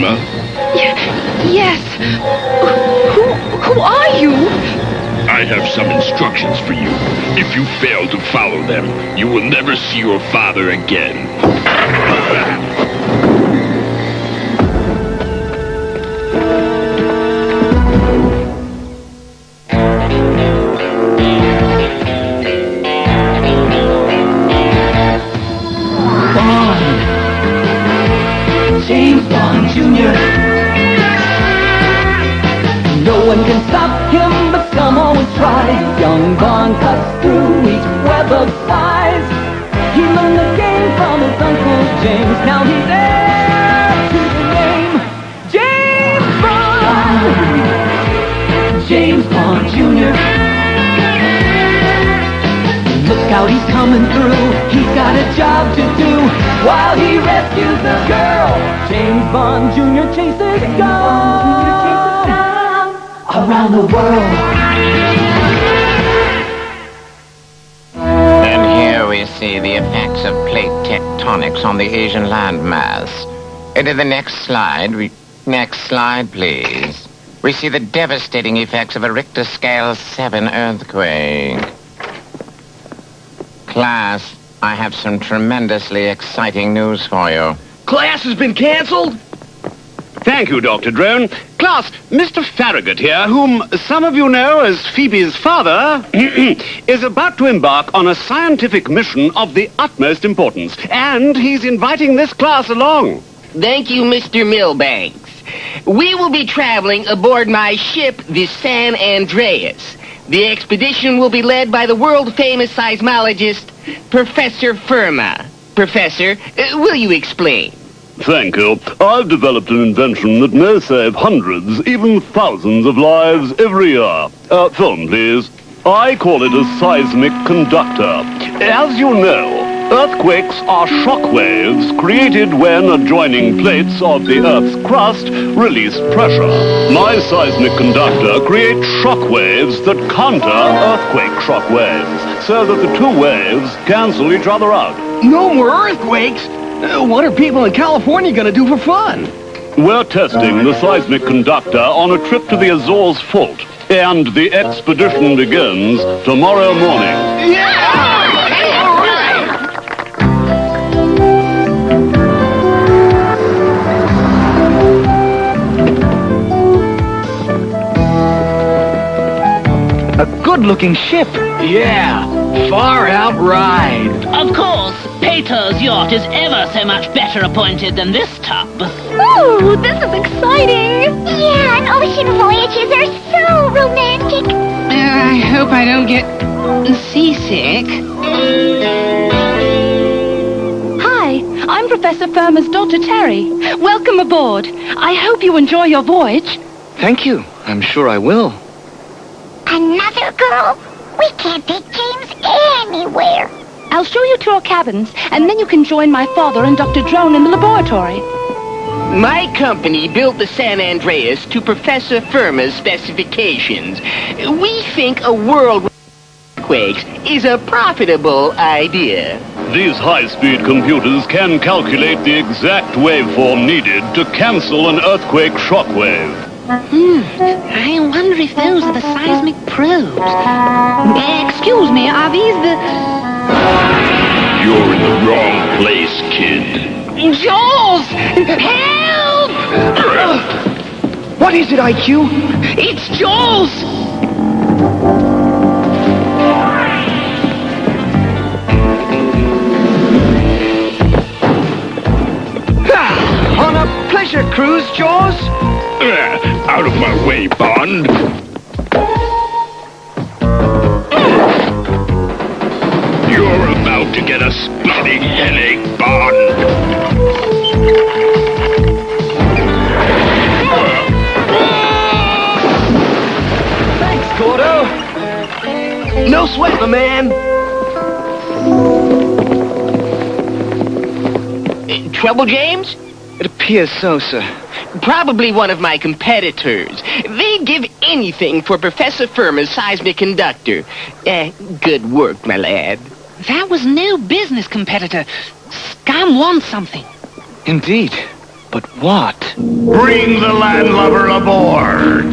Firma? Yes. Who are you? I have some instructions for you. If you fail to follow them, you will never see your father again. James Bond Jr. No one can stop him, but some always try. Young Bond cuts through each web of spies. He learned the game from his Uncle James. Now he's heir to the name James Bond. James Bond Jr. Look out, he's coming through. He's got a job to do while he rescues the girl. James Bond Jr. chases scum around the world. And here we see the effects of plate tectonics on the Asian landmass. And in the next slide, next slide, please. We see the devastating effects of a Richter scale 7 earthquake. Class, I have some tremendously exciting news for you. Class has been canceled? Thank you, Dr. Drone. Class, Mr. Farragut here, whom some of you know as Phoebe's father, is about to embark on a scientific mission of the utmost importance, and he's inviting this class along. Thank you, Mr. Milbanks. We will be traveling aboard my ship, the San Andreas. The expedition will be led by the world-famous seismologist, Professor Firma. Professor, will you explain? Thank you. I've developed an invention that may save hundreds, even thousands of lives every year. Film, please. I call it a seismic conductor. As you know, earthquakes are shock waves created when adjoining plates of the Earth's crust release pressure. My seismic conductor creates shock waves that counter earthquake shock waves, so that the two waves cancel each other out. No more earthquakes? What are people in California going to do for fun? We're testing the seismic conductor on a trip to the Azores Fault, and the expedition begins tomorrow morning. Yeah! A good-looking ship. Yeah, far-out ride. Of course, Peter's yacht is ever so much better appointed than this tub. Ooh, this is exciting! Yeah, and ocean voyages are so romantic. I hope I don't get seasick. Hi, I'm Professor Firma's daughter, Terry. Welcome aboard. I hope you enjoy your voyage. Thank you. I'm sure I will. Another girl? We can't take James anywhere. I'll show you to our cabins, and then you can join my father and Dr. Drone in the laboratory. My company built the San Andreas to Professor Firma's specifications. We think a world with earthquakes is a profitable idea. These high-speed computers can calculate the exact waveform needed to cancel an earthquake shockwave. I wonder if those are the seismic probes. Excuse me, are these the... You're in the wrong place, kid. Jaws! Help! What is it, IQ? It's Jaws! On a pleasure cruise, Jaws? Out of my way, Bond. You're about to get a splitting headache, Bond. Thanks, Gordo. No sweat, my man. Trouble, James? It appears so, sir. Probably one of my competitors. They'd give anything for Professor Firma's seismic conductor. Good work, my lad. That was no business competitor. Scum wants something. Indeed. But what? Bring the landlubber aboard!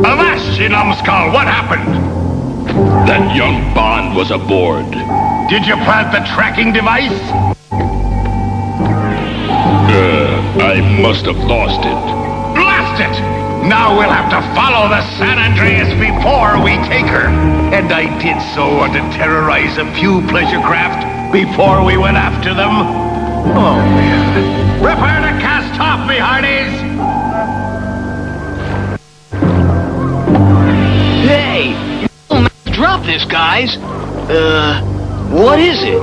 Avast, you numbskull! What happened? That young Bond was aboard. Did you plant the tracking device? I must have lost it. Blast it! Now we'll have to follow the San Andreas before we take her. And I did so to terrorize a few pleasure craft before we went after them. Oh, man. Prepare to cast off, me hearties! Hey! Drop this, guys. What is it?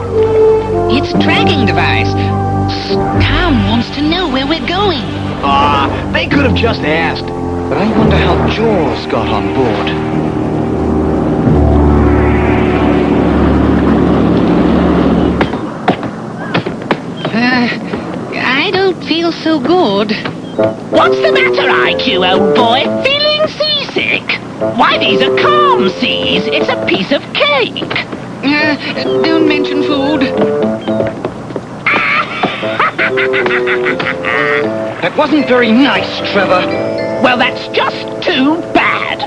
It's a tracking device. Scum wants to know where we're going. They could have just asked. But I wonder how Jaws got on board. I don't feel so good. What's the matter, IQ, old boy? Feeling seasick? Why, these are calm seas. It's a piece of cake. Don't mention food. That wasn't very nice, Trevor. Well, that's just too bad.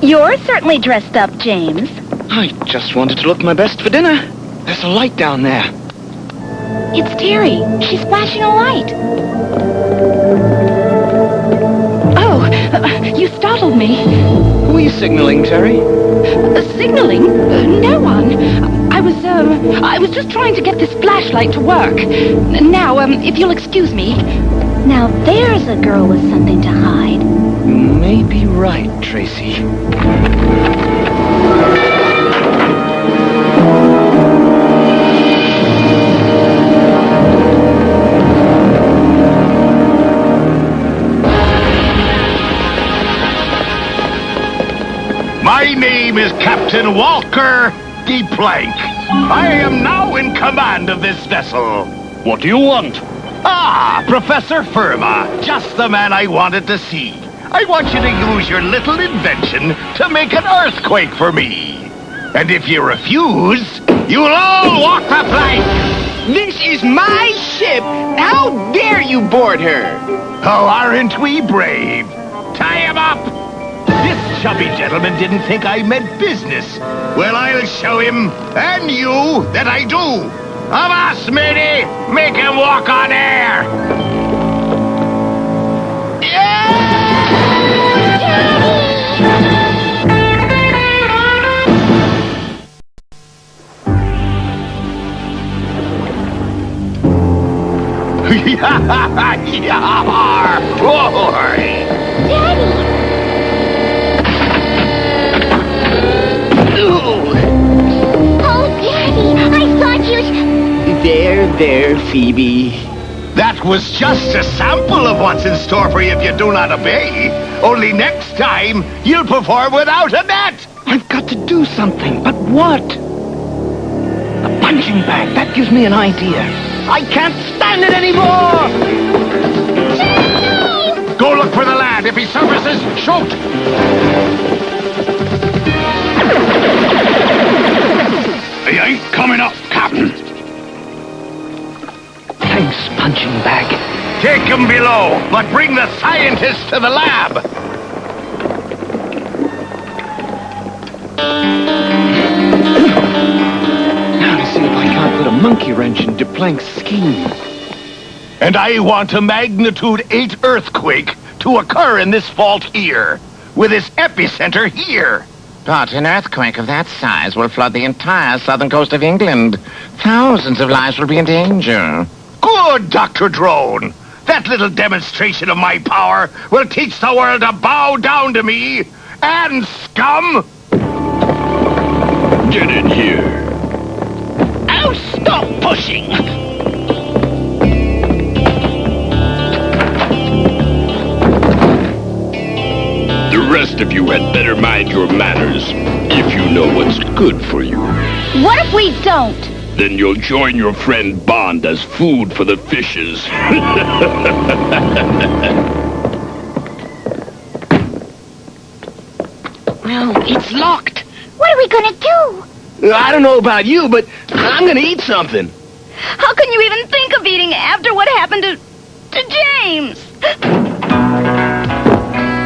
You're certainly dressed up, James. I just wanted to look my best for dinner. There's a light down there. It's Terry. She's flashing a light. Oh, you startled me. Who are you signaling, Terry? Signaling? No one. I was just trying to get this flashlight to work. Now, if you'll excuse me. Now, there's a girl with something to hide. Maybe right, Tracy. My name is Captain Walker DePlank. I am now in command of this vessel. What do you want? Professor Firma, just the man I wanted to see. I want you to use your little invention to make an earthquake for me. And if you refuse, you'll all walk the plank. This is my ship. How dare you board her? Oh, aren't we brave? Tie him up. This chubby gentleman didn't think I meant business. Well, I'll show him, and you, that I do. Avast, matey! Make him walk on air! There, Phoebe. That was just a sample of what's in store for you if you do not obey. Only next time, you'll perform without a net. I've got to do something, but what? A punching bag, that gives me an idea. I can't stand it anymore! Go look for the lad. If he surfaces, shoot. He ain't coming up, Captain. Thanks, punching bag. Take him below, but bring the scientists to the lab. Now to see if I can't put a monkey wrench in DePlank's scheme. And I want a magnitude 8 earthquake to occur in this fault here, with its epicenter here. But an earthquake of that size will flood the entire southern coast of England. Thousands of lives will be in danger. Good, Dr. Drone. That little demonstration of my power will teach the world to bow down to me. And, scum! Get in here. Oh, stop pushing! The rest of you had better mind your manners, if you know what's good for you. What if we don't? Then you'll join your friend Bond as food for the fishes. No, it's locked. What are we gonna do? I don't know about you, but I'm gonna eat something. How can you even think of eating after what happened to James?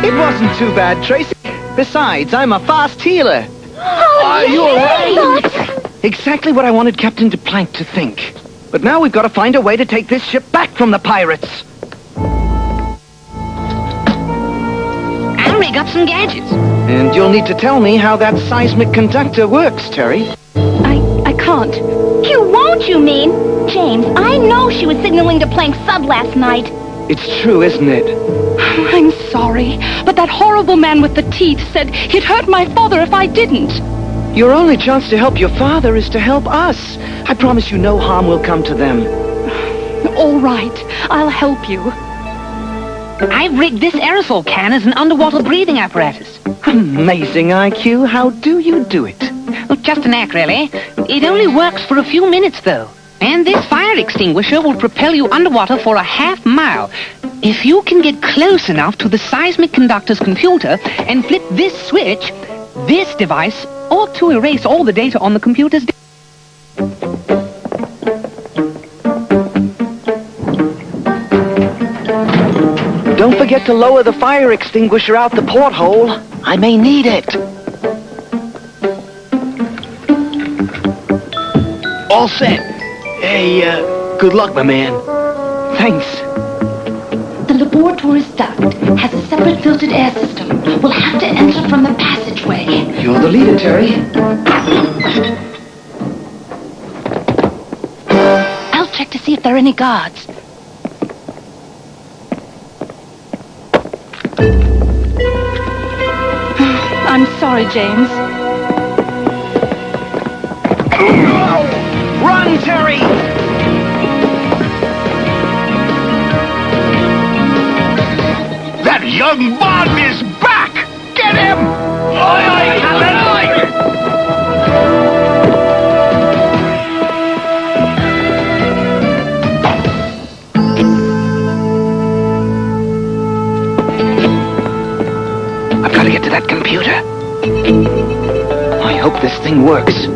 It wasn't too bad, Tracy. Besides, I'm a fast healer. Oh, You all right? Exactly what I wanted Captain DePlank to think. But now we've got to find a way to take this ship back from the pirates. I already got some gadgets. And you'll need to tell me how that seismic conductor works, Terry. I can't. You won't, you mean? James, I know she was signaling to Plank's sub last night. It's true, isn't it? I'm sorry, but that horrible man with the teeth said he'd hurt my father if I didn't. Your only chance to help your father is to help us. I promise you no harm will come to them. All right, I'll help you. I've rigged this aerosol can as an underwater breathing apparatus. Amazing IQ. How do you do it? Well, just an act, really. It only works for a few minutes, though. And this fire extinguisher will propel you underwater for a half mile. If you can get close enough to the seismic conductor's computer and flip this switch, this device ought to erase all the data on the computer's... Don't forget to lower the fire extinguisher out the porthole. I may need it. All set. Hey, good luck, my man. Thanks. The laboratory's duct has a separate filtered air system. We'll have to enter from the passageway. You're the leader, Terry. I'll check to see if there are any guards. I'm sorry, James. Run, Terry! That young Bond is back! Get him! Aye, Captain! I've got to get to that computer. I hope this thing works.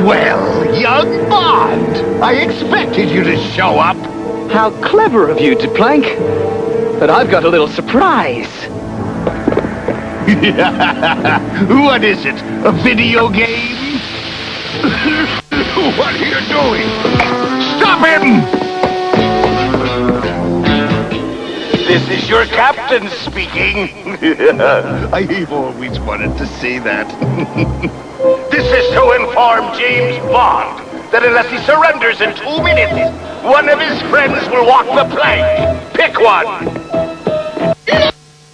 Well, young Bond! I expected you to show up. How clever of you, DePlank. But I've got a little surprise. What is it? A video game? What are you doing? Stop him! This is your captain speaking. I've always wanted to say that. This is to inform James Bond that unless he surrenders in 2 minutes, one of his friends will walk the plank. Pick one.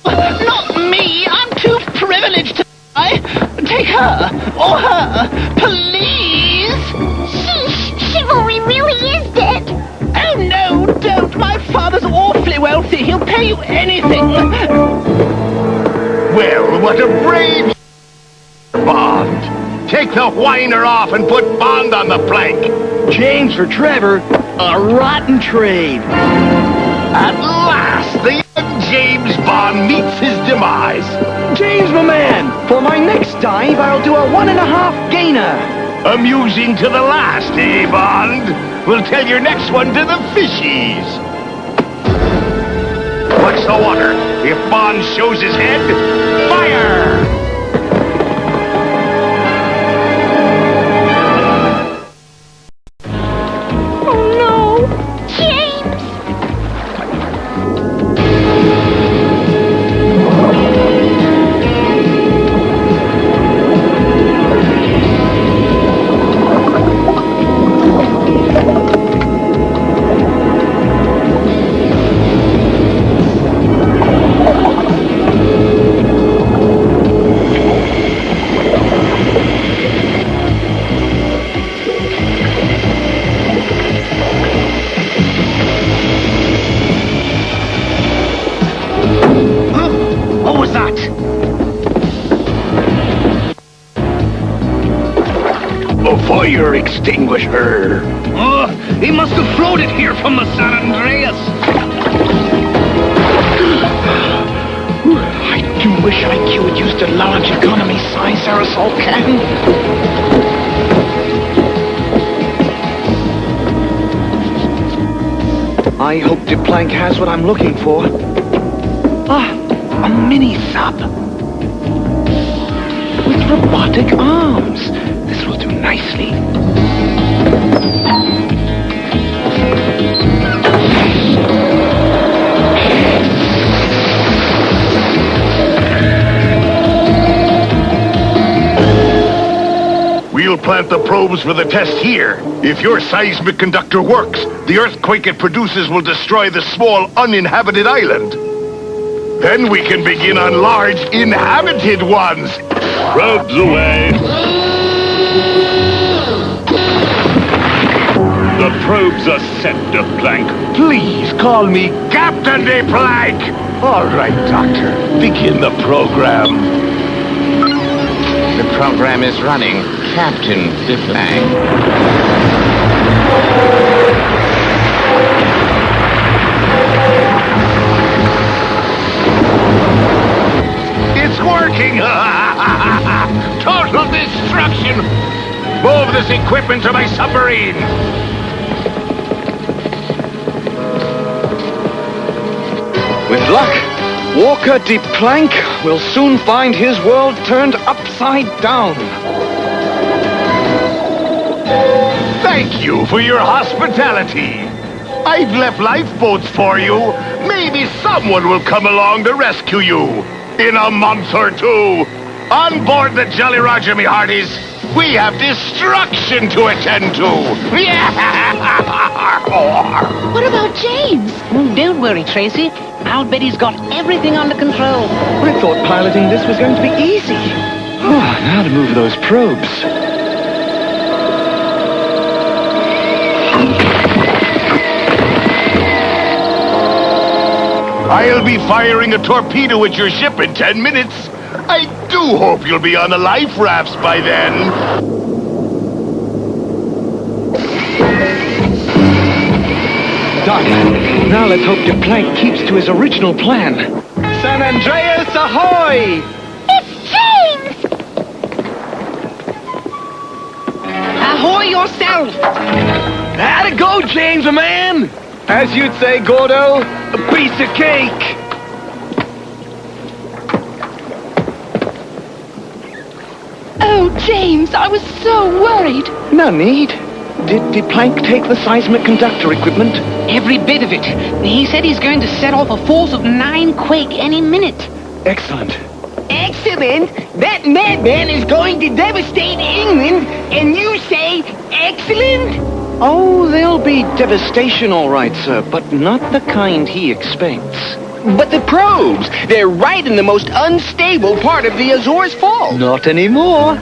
Not me. I'm too privileged to die. Take her. Or her. Please. Sheesh, chivalry really is dead. Oh, no, don't. My father's awfully wealthy. He'll pay you anything. Well, what a brave Bond. Take the whiner off and put Bond on the plank. James for Trevor, a rotten trade. At last, the young James Bond meets his demise. James, my man, for my next dive, I'll do a 1.5 gainer. Amusing to the last, eh, Bond? We'll tell your next one to the fishies. What's the water? If Bond shows his head, fire! Fire extinguisher. Oh, he must have floated here from the San Andreas. I wish IQ had used a large economy size aerosol can. I hope DePlank has what I'm looking for. Ah, a mini-sub. With robotic arms. This will do nicely. We'll plant the probes for the test here. If your seismic conductor works, the earthquake it produces will destroy the small, uninhabited island. Then we can begin on large, inhabited ones. Probes away. The probes are set, DePlank. Please call me Captain DePlank. All right, Doctor. Begin the program. The program is running, Captain DePlank. It's working! Total destruction! Move this equipment to my submarine! With luck, Walker DePlank will soon find his world turned upside down. Thank you for your hospitality. I've left lifeboats for you. Maybe someone will come along to rescue you in a month or two. On board the Jolly Roger, me hearties. We have destruction to attend to. What about James? Oh, don't worry, Tracy. I'll bet he's got everything under control. I thought piloting this was going to be easy. Oh, now to move those probes. I'll be firing a torpedo at your ship in 10 minutes. I do hope you'll be on the life rafts by then. Doc, now let's hope DePlank keeps to his original plan. San Andreas, ahoy! It's James! Ahoy yourself! How'd it go, James, man? As you'd say, Gordo, a piece of cake. Oh, James, I was so worried. No need. Did DePlank take the seismic conductor equipment? Every bit of it. He said he's going to set off a force of 9 quake any minute. Excellent. Excellent! That madman is going to devastate England, and you say excellent? Oh, there'll be devastation, all right, sir, but not the kind he expects. But the probes, they're right in the most unstable part of the Azores Fault. Not anymore.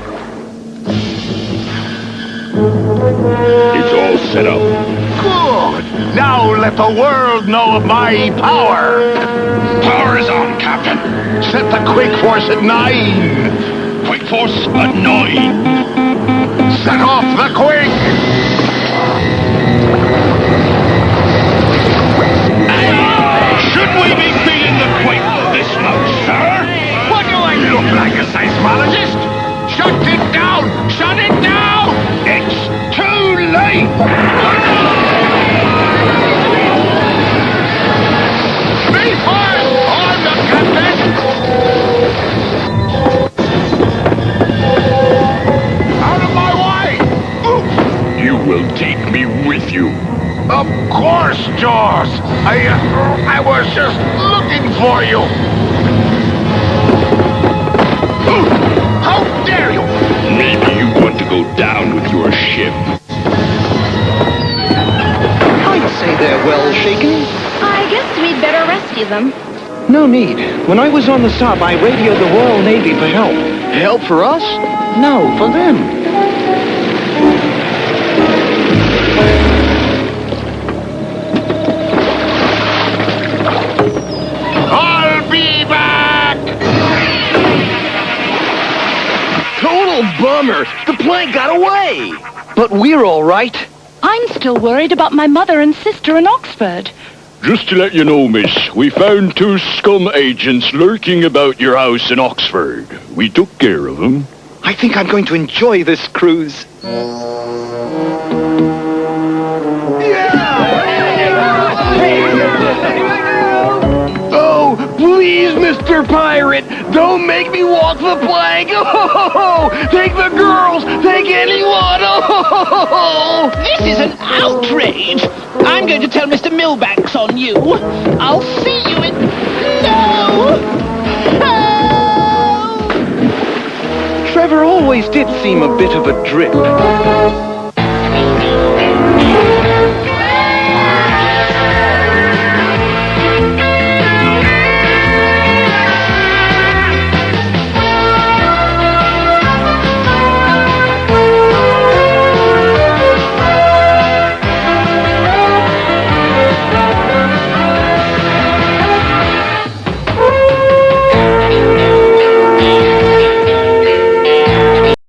It's all set up. Good. Now let the world know of my power. Power is on, Captain. Set the quake force at 9. Quake force at 9. Set off the quake. Should we be feeling the quake this much, sir? What do I look like, a seismologist? Shut it down! Shut it down! It's too late! Me first! I'm the captain! Out of my way! You will take me with you. Of course, Jaws! I was just looking for you! How dare you! Maybe you want to go down with your ship. I'd say they're well shaken. I guess we'd better rescue them. No need. When I was on the sub, I radioed the Royal Navy for help. Help for us? No, for them. I'll be back! Total bummer. The plane got away. But we're all right. I'm still worried about my mother and sister in Oxford. Just to let you know, miss, we found 2 scum agents lurking about your house in Oxford. We took care of them. I think I'm going to enjoy this cruise. Oh, please, Mr. Pirate, don't make me walk the plank. Oh, take the girls, take anyone. Oh, This is an outrage! I'm going to tell Mr. Milbanks on you. I'll see you in... No! Trevor always did seem a bit of a drip.